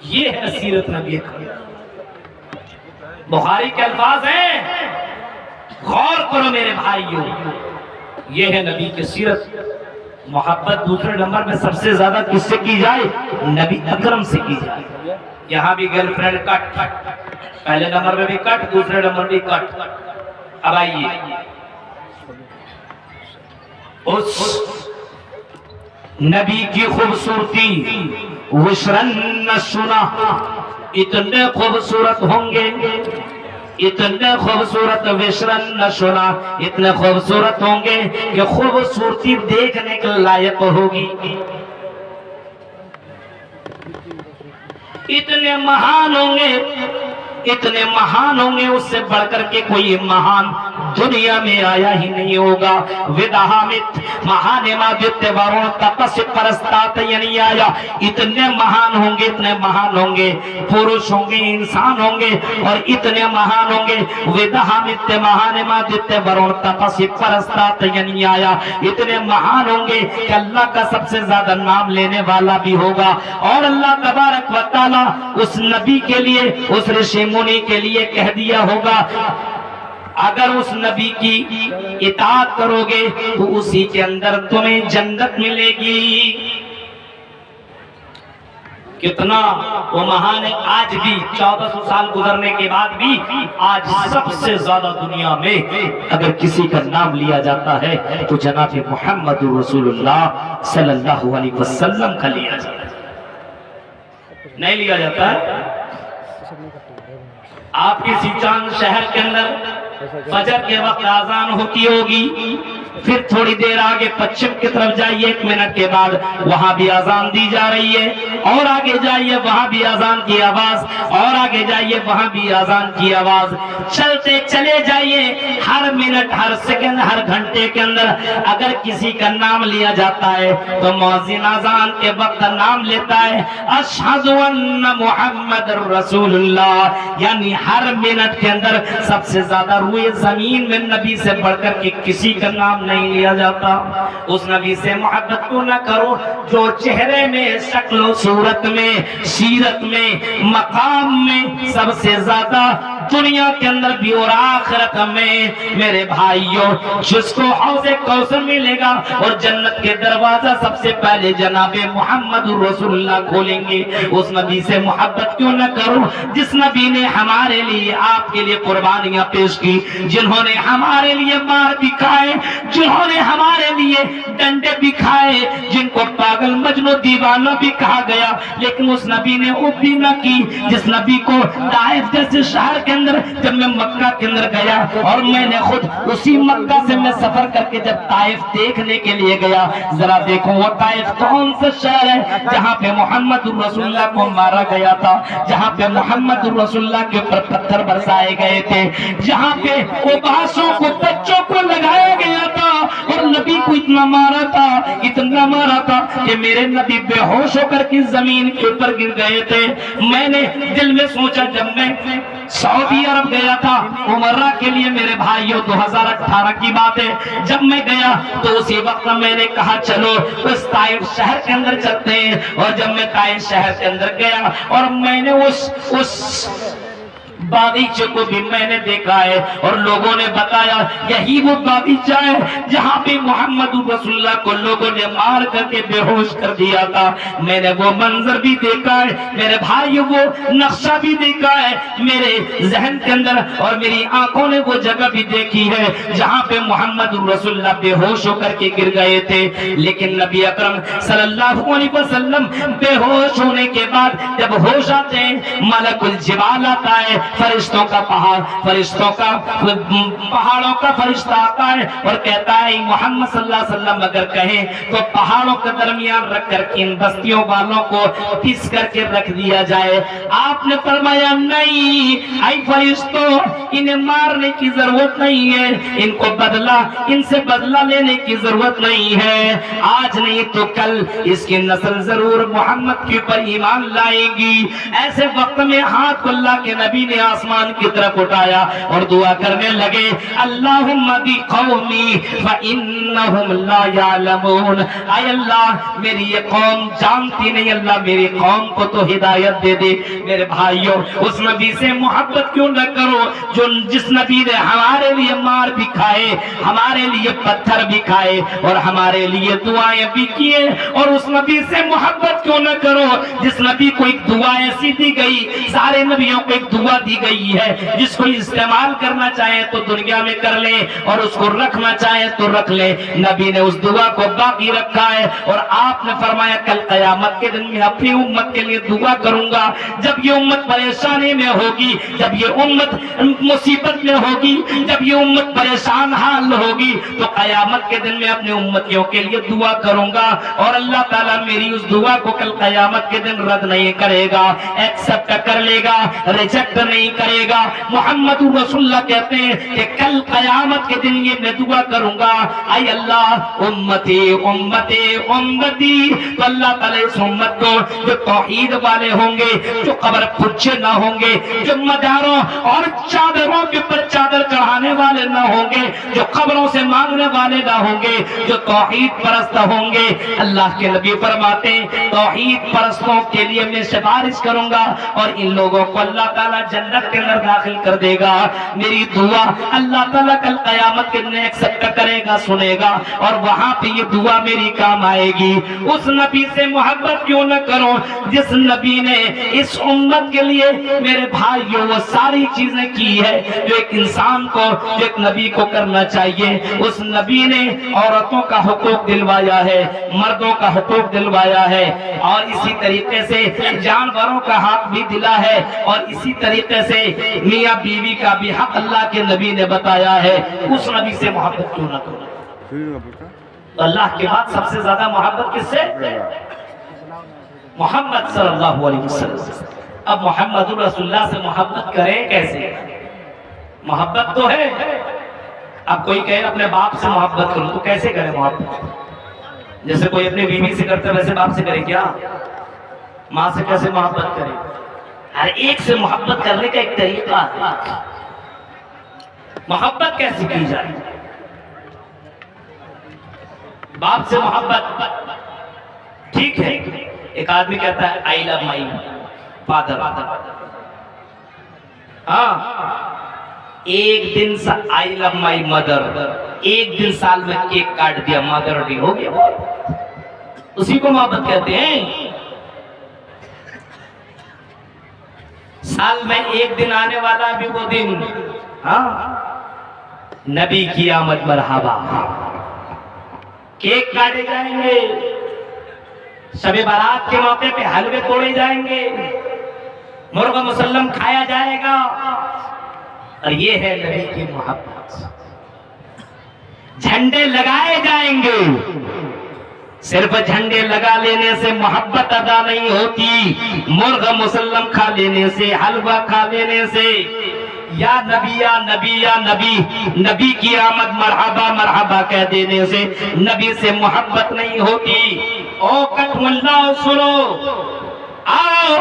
A: یہ ہے سیرت نبی اکرم۔ بخاری کے الفاظ ہیں، غور کرو میرے بھائیوں، یہ ہے نبی کی سیرت۔ محبت دوسرے نمبر میں سب سے زیادہ کس سے کی جائے؟ نبی اکرم سے کی جائے۔ یہاں بھی گرل فرینڈ کٹ، پہلے نمبر میں بھی کٹ، دوسرے نمبر بھی کٹ۔ اب آئیے، اس نبی کی خوبصورتی وشرن نشنا، اتنے خوبصورت ہوں گے، اتنے خوبصورت وشرن نشنا، اتنے خوبصورت ہوں گے کہ خوبصورتی دیکھنے کے لائق ہوگی، اتنے مہان ہوں گے، اتنے مہان ہوں گے، اس سے بڑھ کر کے کوئی مہان دنیا میں آیا ہی نہیں ہوگا۔ ودہامت مہانے مادیتے وارون تپس پرستات یعنی آیا، اتنے مہان ہوں گے، اتنے مہان ہوں گے، پورش ہوں گے، انسان ہوں گے اور اتنے مہان ہوں گے۔ ودہامت مہانے مادیتے وارون تپس پرستات یعنی آیا، اتنے مہان ہوں گے کہ اللہ کا سب سے زیادہ نام لینے والا بھی ہوگا۔ اور اللہ تبارک و تعالی اس نبی کے لیے، اس رشی منی کے لیے کہہ دیا ہوگا، اگر اس نبی کی اطاعت کرو گے تو اسی کے اندر تمہیں جنت ملے گی۔ کتنا وہ مہان ہے، آج بھی 1400 سال گزرنے کے بعد بھی آج سب سے زیادہ دنیا میں اگر کسی کا نام لیا جاتا ہے تو جناب محمد رسول اللہ صلی اللہ علیہ وسلم کا لیا جاتا ہے، نہیں لیا جاتا ہے۔ آپ کسی چاند شہر کے اندر فجر کے وقت آذان ہوتی ہوگی، پھر تھوڑی دیر آگے پچھم کی طرف جائیے، 1 منٹ کے بعد وہاں بھی آذان دی جا رہی ہے، اور آگے جائیے وہاں بھی آذان کی آواز، اور آگے جائیے وہاں بھی آذان کی آواز، چلتے چلے جائیے۔ ہر منٹ، ہر سیکنڈ، ہر گھنٹے کے اندر اگر کسی کا نام لیا جاتا ہے تو مؤذن آذان کے وقت نام لیتا ہے، اشہد ان محمد رسول اللہ، یعنی ہر منٹ کے اندر سب سے زیادہ روئے زمین میں نبی سے بڑھ کر کے کسی کا نام نہیں لیا جاتا۔ اس نبی سے محبت کو نہ کرو جو چہرے میں، شکل و صورت میں، سیرت میں، مقام میں سب سے زیادہ دنیا کے اندر بھی اور آخرت میں میرے بھائیوں جس کو حوض کوثر ملے گا اور جنت کے دروازہ سب سے پہلے جناب محمد رسول اللہ کھولیں گے، اس نبی سے محبت کیوں نہ کرو جس نبی نے ہمارے لیے، آپ کے لیے قربانیاں پیش کی، جنہوں نے ہمارے لیے مار بھی کھائے، جنہوں نے ہمارے لیے ڈنڈے بھی کھائے، جن کو پاگل مجنون دیوانہ بھی کہا گیا، لیکن اس نبی نے وہ بھی نہ کی جس نبی کو طائف جیسے شہر کے اندر جب میں مکہ کے اندر گیا اور میں نے خود اسی مکہ سے میں سفر کر کے جب طائف دیکھنے کے لیے گیا، ذرا دیکھو وہ طائف کون سا شہر ہے جہاں پہ محمد رسول اللہ کو مارا گیا تھا، جہاں پہ محمد رسول اللہ کے اوپر پتھر برسائے گئے تھے، جہاں پہ اوباسوں کو، بچوں کو لگایا گیا تھا، اور نبی کو اتنا مارا تھا کہ میرے نبی بے ہوش ہو کر کے زمین کے اوپر گر گئے تھے۔ میں نے دل میں سوچا، جب میں سعودی عرب گیا تھا عمرہ کے لیے میرے بھائیوں 2018 کی بات ہے، جب میں گیا تو اسی وقت میں نے کہا چلو اس طائف شہر کے اندر چلتے ہیں، اور جب میں طائف شہر کے اندر گیا اور میں نے اس باغیچے کو بھی میں نے دیکھا ہے، اور لوگوں نے بتایا یہی وہ باغیچہ ہے جہاں پہ محمد رسول اللہ کو لوگوں نے مار کر کے بے ہوش کر دیا تھا۔ میں نے وہ منظر بھی دیکھا ہے میرے بھائیو، وہ نقشہ بھی دیکھا ہے میرے ذہن کے اندر، اور میری آنکھوں نے وہ جگہ بھی دیکھی ہے جہاں پہ محمد رسول اللہ بے ہوش ہو کر کے گر گئے تھے۔ لیکن نبی اکرم صلی اللہ علیہ وسلم بے ہوش ہونے کے بعد جب ہوش آتے ہیں، ملک الجبال آتا ہے، فرشتوں کا پہاڑوں کا فرشتہ آتا ہے اور کہتا ہے محمد صلی اللہ علیہ وسلم اگر کہیں تو پہاڑوں کے درمیان رکھ کر ان بستیوں والوں کو پیس کر کے رکھ دیا جائے۔ آپ نے فرمایا نہیں، اے فرشتوں، انہیں مارنے کی ضرورت نہیں ہے، ان سے بدلہ لینے کی ضرورت نہیں ہے، آج نہیں تو کل اس کی نسل ضرور محمد کے اوپر ایمان لائے گی۔ ایسے وقت میں ہاتھ کو اللہ کے نبی نے آسمان کی طرف اٹھایا اور دعا کرنے لگے، اللہم بی قومی فإنہم لا یعلمون، اے اللہ میری یہ قوم جانتی نہیں، اللہ میری قوم کو تو ہدایت دے دے۔ میرے بھائیوں، اس نبی سے محبت کیوں نہ کرو جس نبی نے ہمارے لیے مار بھی کھائے، ہمارے لیے پتھر بھی کھائے اور ہمارے لیے دعائیں بھی کیے، اور اس نبی سے محبت کیوں نہ کرو جس نبی کو ایک دعا ایسی دی گئی، سارے نبیوں کو ایک دعا دی گئی ہے جس کو استعمال کرنا چاہے تو دنیا میں کر لے اور اس کو رکھنا چاہے تو رکھ لے۔ نبی نے اس دعا کو باقی رکھا ہے، اور آپ نے فرمایا کل قیامت کے دن میں اپنی امت کے لیے دعا کروں گا، جب یہ امت پریشانی میں ہوگی، جب یہ امت مصیبت میں ہوگی، جب یہ امت پریشان حال ہوگی، تو قیامت کے دن میں اپنے امتیوں کے لیے دعا کروں گا، اور اللہ تعالیٰ میری اس دعا کو کل قیامت کے دن رد نہیں کرے گا، ایکسپٹ کر لے گا، ریجیکٹ نہیں کرے گا۔ محمد رسول اللہ کہتے ہیں کہ کل قیامت کے دن یہ میں دعا کروں گا، اے اللہ امتی امتی امتی، تو اللہ تعالیٰ اس امت کو جو توحید والے ہوں گے، جو قبر پوچھے نہ ہوں گے، جو مداروں اور چادروں کے پر چادر چڑھانے والے نہ ہوں گے، جو قبروں سے مانگنے والے نہ ہوں گے، جو توحید پرست ہوں گے، اللہ کے نبی فرماتے ہیں توحید پرستوں کے لیے میں سفارش کروں گا اور ان لوگوں کو اللہ تعالیٰ جنت کے اندر داخل کر دے گا۔ میری دعا اللہ تعالیٰ کل قیامت کے دن ایکسپٹ کرے گا، سنے گا، اور وہاں پہ یہ دعا میری کام آئے گی۔ اس نبی سے محبت کیوں نہ کرو جس نبی نے اس امت کے لیے میرے بھائیوں وہ ساری چیزیں کی ہے جو ایک انسان کو، جو ایک نبی کو کرنا چاہیے۔ اس نبی نے عورتوں کا حقوق دلوایا ہے، مردوں کا حقوق دلوایا ہے، اور اسی طریقے سے جانوروں کا حق بھی دلا ہے، اور اسی طریقے سے میاں بیوی کا بھی حق اللہ کے نبی نے بتایا ہے۔ اس نبی سے محبت کیوں نہ کرو؟ تو اللہ کے بعد سب سے زیادہ محبت کس سے؟ محمد صلی اللہ علیہ وسلم۔ اب محمد رسول اللہ سے محبت کریں کیسے؟ محبت تو ہے، اب کوئی کہے اپنے باپ سے محبت کرو تو کیسے کرے محبت؟ جیسے کوئی اپنے بیوی سے کرتا ہے ویسے باپ سے کرے کیا؟ ماں سے کیسے محبت کرے؟ ہر ایک سے محبت کرنے کا ایک طریقہ ہے۔ محبت کیسے کی جائے؟ باپ سے محبت ٹھیک ہے، ایک آدمی کہتا ہے آئی لو مائی فادر، ہاں ایک دن آئی لو مائی مدر، ایک دن سال میں کیک کاٹ دیا، مدر ڈے ہو گیا، اسی کو محبت کہتے ہیں۔ سال میں ایک دن آنے والا بھی وہ دن، ہاں نبی کی آمد مرحبا، کیک کاٹے جائیں گے، شب برات کے موقع پہ حلوے توڑے جائیں گے، مرغ مسلم کھایا جائے گا، اور یہ ہے نبی کی محبت۔ جھنڈے لگائے جائیں گے، صرف جھنڈے لگا لینے سے محبت ادا نہیں ہوتی، مرغ مسلم کھا لینے سے، حلوہ کھا لینے سے یا نبی یا نبی یا نبی، نبی کی آمد مرحبا مرحبا کہہ دینے سے نبی سے محبت نہیں ہوتی۔ او کٹ ملا سنو، آؤ،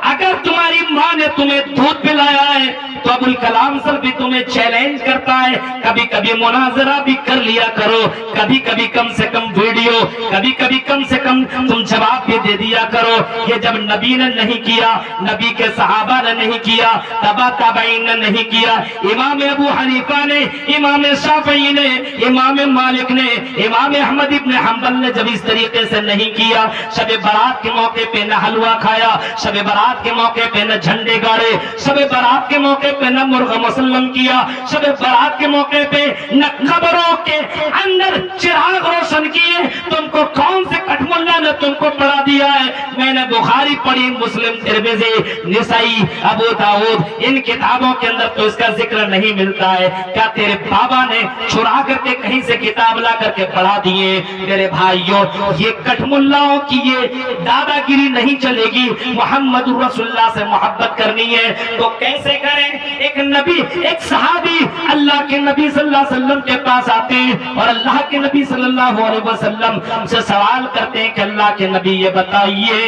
A: اگر تمہاری ماں نے تمہیں دودھ پلایا ہے تو ابوالکلام سر بھی تمہیں چیلنج کرتا ہے، کبھی کبھی مناظرہ بھی کر لیا کرو، کبھی کبھی کم سے کم ویڈیو، کبھی کبھی کم سے کم تم جواب بھی دے دیا کرو۔ یہ جب نبی نے نہیں کیا، نبی کے صحابہ نے نہیں کیا، تبا تابعین نے نہیں کیا، امام ابو حنیفہ نے، امام شافعی نے، امام مالک نے، امام احمد ابن حنبل نے جب اس طریقے سے نہیں کیا، شب برات کے موقع پہ نہ حلوہ کھایا، شب برات کے موقع پہ نہ جھنڈے گاڑے، شب برات کے موقع پہ نہ مرغ مسلم کیا، شب برات کے موقع پہ نہ قبروں کے اندر چراغ روشن کیے، تم کو کون سے کٹھ ملا نے تم کو پڑھا دیا ہے؟ میں نے بخاری پڑھی، مسلم، ترمذی، نسائی، ابو داؤد، ان کتابوں کے اندر تو اس کا ذکر نہیں ملتا ہے۔ کیا تیرے بابا نے چرا کر کے کہیں سے کتاب لا کر کے پڑھا دیے؟ میرے بھائیوں، یہ کٹھ ملاؤں کی یہ دادا گیری نہیں چلے گی۔ محمد رسول اللہ سے محبت کرنی ہے تو کیسے کریں؟ ایک نبی، ایک صحابی اللہ کے نبی صلی اللہ علیہ وسلم کے پاس آتے ہیں اور اللہ کے نبی صلی اللہ علیہ وسلم سے سوال کرتے ہیں کہ اللہ کے نبی یہ بتائیے،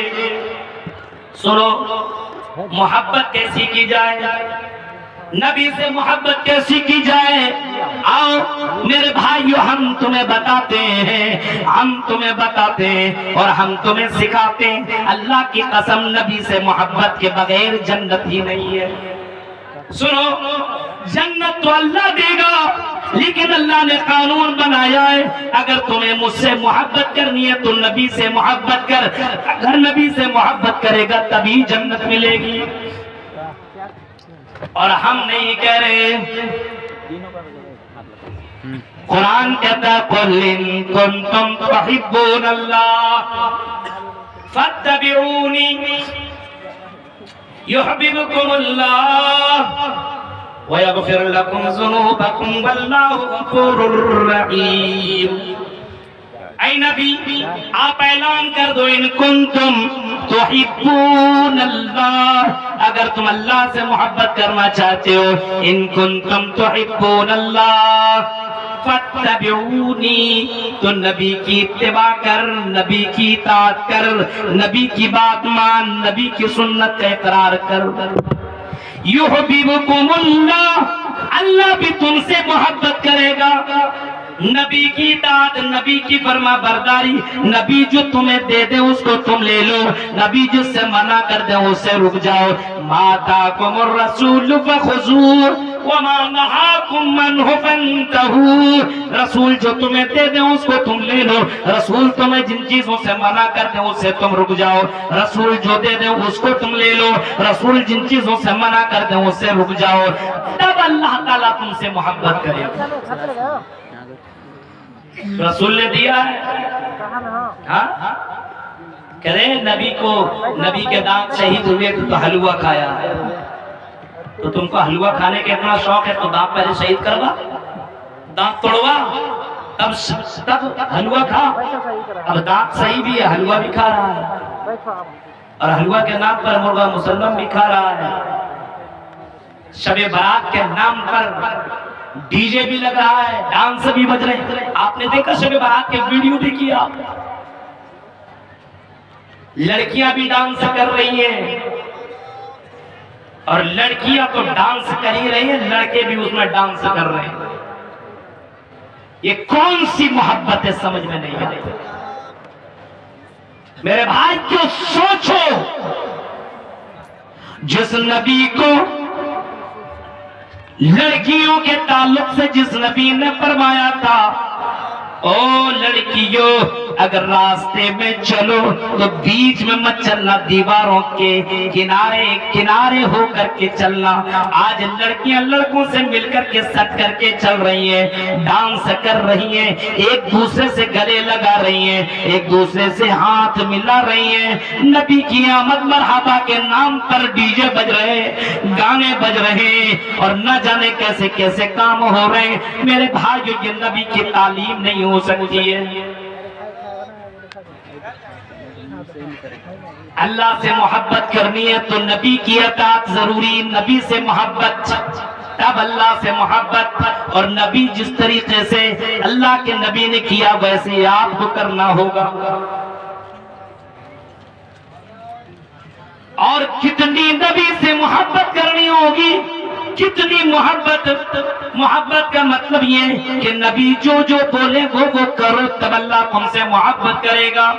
A: سنو، محبت کیسی کی جائے؟ نبی سے محبت کیسی کی جائے؟ آؤ میرے بھائیو، ہم تمہیں بتاتے ہیں، ہم تمہیں بتاتے ہیں اور ہم تمہیں سکھاتے ہیں۔ اللہ کی قسم، نبی سے محبت کے بغیر جنت ہی نہیں ہے۔ سنو، جنت تو اللہ دے گا، لیکن اللہ نے قانون بنایا ہے، اگر تمہیں مجھ سے محبت کرنی ہے تو نبی سے محبت کر۔ اگر نبی سے محبت کرے گا تبھی جنت ملے گی۔ اور ہم نہیں کہہ رہے، قرآن کہتا ہے قُلْ إِن كُنتُمْ تُحِبُّونَ اللَّهَ فَاتَّبِعُونِي يُحْبِبْكُمُ اللَّهُ وَيَغْفِرْ لَكُمْ ذُنُوبَكُمْ وَاللَّهُ غَفُورٌ رَحِيمٌ۔ اے نبی، آپ اعلان کر دو، ان کنتم تحبون اللہ، اگر تم اللہ سے محبت کرنا چاہتے ہو، ان کنتم تحبون اللہ فاتبعونی، تو نبی کی اتباع کر، نبی کی اطاعت کر، نبی کی بات مان، نبی کی سنت کا اقرار کر۔ یحببکم اللہ، اللہ بھی تم سے محبت کرے گا۔ نبی کی اطاعت، نبی کی فرما برداری، نبی جو تمہیں دے دے اس کو تم لے لو، نبی جس سے منع کر دے اس سے رک جاؤ۔ ما آتاکم الرسول فخذوہ وما نہاکم عنہ فانتہوا، رسول جو تمہیں دے دے اس کو تم لے لو، رسول تمہیں جن چیزوں سے منع کر دے اس سے تم رک جاؤ، رسول جو دے دے اس کو تم لے لو، رسول جن چیزوں سے منع کر دے اس سے رک جاؤ، تب اللہ تعالیٰ تم سے محبت کرے گا۔ رسول نے دیا ہے، ہاں کہہ رہے نبی کو، نبی کے دانت شہید ہوئے تو حلوہ کھایا، تو تم کو حلوہ کھانے کا اتنا شوق ہے تو دانت پہلے شہید کروا، دانت توڑوا، تب حلوہ کھا۔ اب دانت صحیح بھی ہے، حلوہ بھی کھا رہا ہے، اور حلوہ کے نام پر مرغہ مسلم بھی کھا رہا ہے، شب برات کے نام پر ڈی جے بھی لگ رہا ہے، ڈانس بھی بج رہے ہیں۔ آپ نے دیکھا شب برات کے ویڈیو بھی کیا، لڑکیاں بھی ڈانس کر رہی ہیں، اور لڑکیاں تو ڈانس کر ہی رہی ہیں، لڑکے بھی اس میں ڈانس کر رہے ہیں۔ یہ کون سی محبت ہے سمجھ میں نہیں آئی۔ میرے بھائی کیوں سوچو، جس نبی کو لڑکیوں کے تعلق سے جس نبی نے فرمایا تھا، او لڑکیوں اگر راستے میں چلو تو بیچ میں مت چلنا، دیواروں کے کنارے کنارے ہو کر کے چلنا۔ آج لڑکیاں لڑکوں سے مل کر کے سٹ کر کے چل رہی ہیں، ڈانس کر رہی ہیں، ایک دوسرے سے گلے لگا رہی ہیں، ایک دوسرے سے ہاتھ ملا رہی ہیں، نبی کی آمد مرحبا کے نام پر ڈی جے بج رہے، گانے بج رہے، اور نہ جانے کیسے کیسے کام ہو رہے ہیں۔ میرے بھائیو، یہ نبی کی تعلیم نہیں ہو سکتی ہے۔ اللہ سے محبت کرنی ہے تو نبی کی اطاعت ضروری، نبی سے محبت تب اللہ سے محبت، اور نبی جس طریقے سے اللہ کے نبی نے کیا ویسے آپ کو کرنا ہوگا۔ اور کتنی نبی سے محبت کرنی ہوگی، کتنی محبت۔ محبت کا مطلب یہ کہ نبی جو جو بولے وہ کرو، تب اللہ تم سے محبت کرے گا۔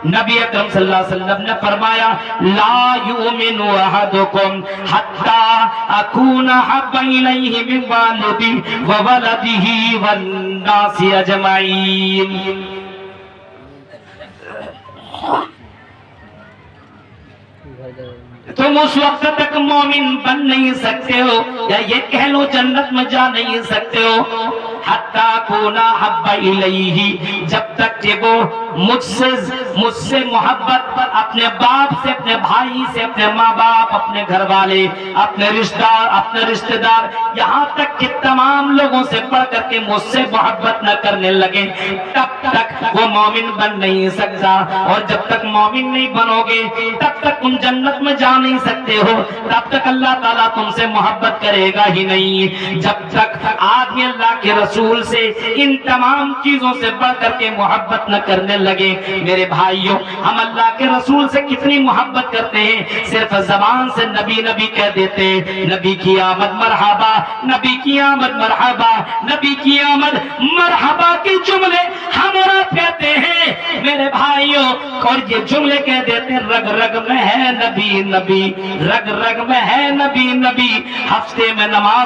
A: نبی اکرم صلی اللہ علیہ وسلم نے فرمایا لا یؤمن احدکم حتی اکون احب الیہ من والدی وولدہ والناس اجمعین۔ تم اس وقت تک مومن بن نہیں سکتے ہو، یا یہ کہہ لو جنت میں جا نہیں سکتے ہو، حتی اکون احب الیہ، جب تک کہ وہ مجھ سے محبت اپنے باپ سے، اپنے بھائی سے، اپنے ماں باپ، اپنے گھر والے، اپنے رشتہ دار، یہاں تک کہ تمام لوگوں سے بڑھ کر کے مجھ سے محبت نہ کرنے لگے، تب تک وہ مومن بن نہیں سکتا۔ اور جب تک مومن نہیں بنو گے تب تک تم جنت میں جا نہیں سکتے ہو، تب تک اللہ تعالیٰ تم سے محبت کرے گا ہی نہیں۔ جب تک آدمی اللہ کے رسول سے ان تمام چیزوں سے بڑھ کر کے محبت نہ کرنے لگے۔ میرے بھائیوں، ہم اللہ کے رسول سے کتنی محبت کرتے ہیں، صرف زبان سے نبی نبی کہہ دیتے ہیں، نبی کی آمد مرحبا، نبی کی آمد مرحبا، نبی کی آمد مرحبا کے جملے ہم اور آپ کہتے ہیں میرے بھائیوں، اور یہ جملے کہہ دیتے ہیں رگ رگ میں ہے نبی نبی، رگ رگ میں ہے نبی نبی۔ ہفتے میں نماز